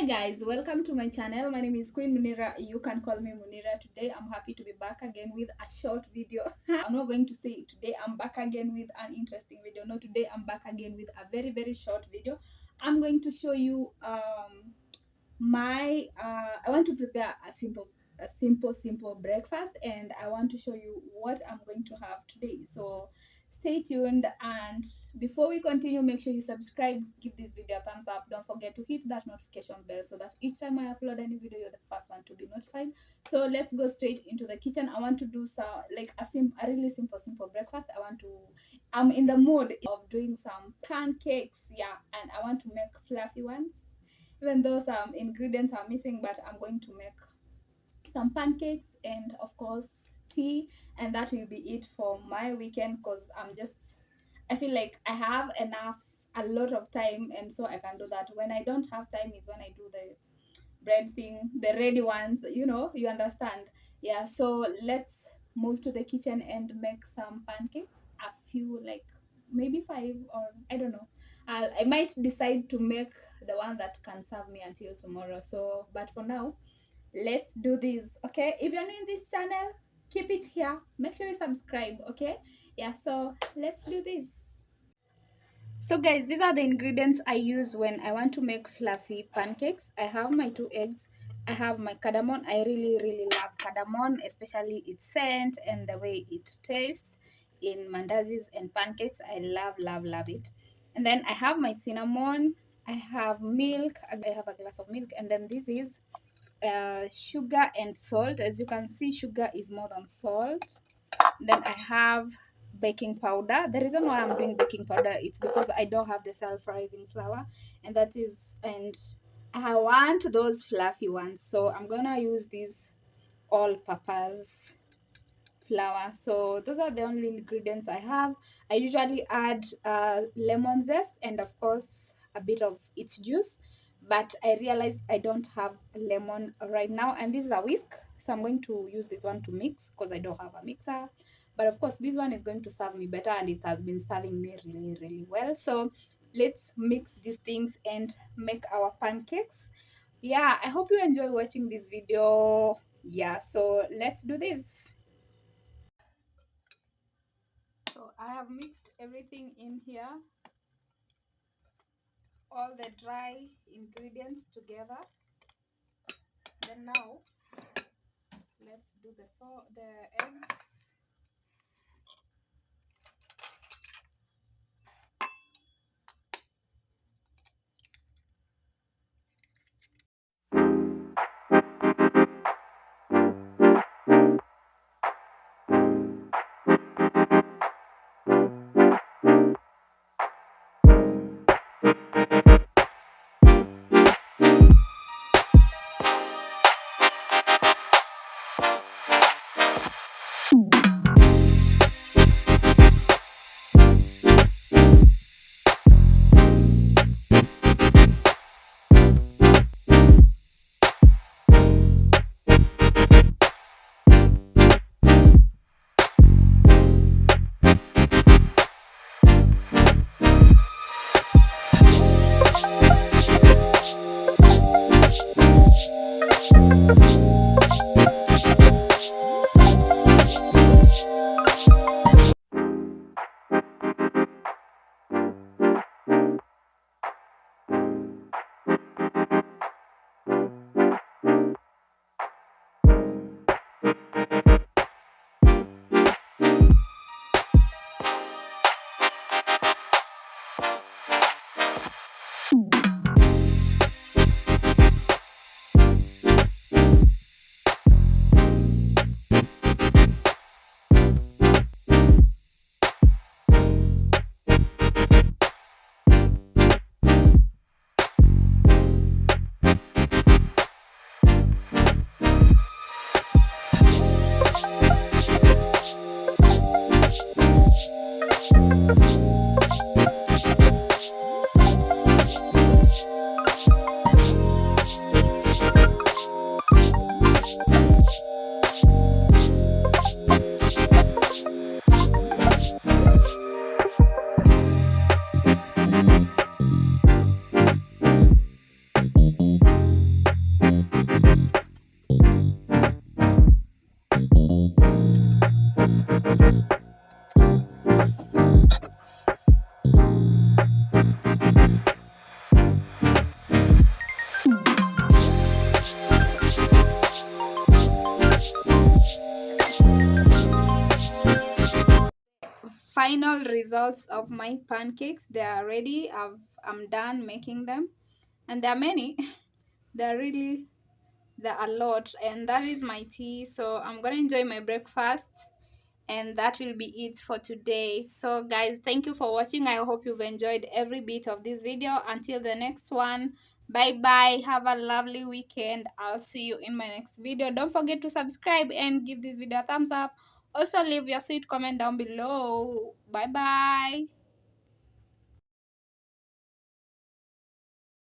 guys, welcome to my channel. My name is Queen Munira. You can call me Munira. Today I'm happy to be back again with a short video. I'm not going to say today I'm back again with an interesting video. No, today I'm back again with a very short video. I'm going to show you my I want to prepare a simple breakfast, and I want to show you what I'm going to have today. So stay tuned, and before we continue, make sure you subscribe, give this video a thumbs up. Don't forget to hit that notification bell so that each time I upload any video, you're the first one to be notified. So let's go straight into the kitchen. I want to do a really simple breakfast. I'm in the mood of doing some pancakes, yeah, and I want to make fluffy ones, even though some ingredients are missing. But I'm going to make some pancakes and of course tea, and that will be it for my weekend, because I feel like I have a lot of time, and so I can do that. When I don't have time is when I do the bread thing, the ready ones, you understand. Yeah, so let's move to the kitchen and make some pancakes, a few, like maybe five, or I don't know. I might decide to make the one that can serve me until tomorrow. So but for now, let's do this. Okay, if you're new in this channel, keep it here, make sure you subscribe. Okay, yeah, so let's do this. So guys, these are the ingredients I use when I want to make fluffy pancakes. I have my 2 eggs, I have my cardamom. I really love cardamom, especially its scent and the way it tastes in mandazis and pancakes. I love it. And then I have my cinnamon, I have milk, I have a glass of milk, and then this is sugar and salt. As you can see, sugar is more than salt. Then I have baking powder. The reason why I'm doing baking powder, it's because I don't have the self-rising flour, and I want those fluffy ones. So I'm gonna use this all-purpose flour. So those are the only ingredients I have. I usually add lemon zest and of course a bit of its juice, but I realized I don't have lemon right now, and this is a whisk, so I'm going to use this one to mix because I don't have a mixer. But of course this one is going to serve me better, and it has been serving me really well. So let's mix these things and make our pancakes. Yeah, I hope you enjoy watching this video. Yeah, so let's do this. So I have mixed everything in here, all the dry ingredients together. Then now let's do the eggs. final results of my pancakes. They are ready. I'm done making them, and there are many. There are a lot, and that is my tea. So I'm gonna enjoy my breakfast, and that will be it for today. So guys, thank you for watching. I hope you've enjoyed every bit of this video. Until the next one, bye bye, have a lovely weekend. I'll see you in my next video. Don't forget to subscribe and give this video a thumbs up. Also leave your sweet comment down below. Bye bye.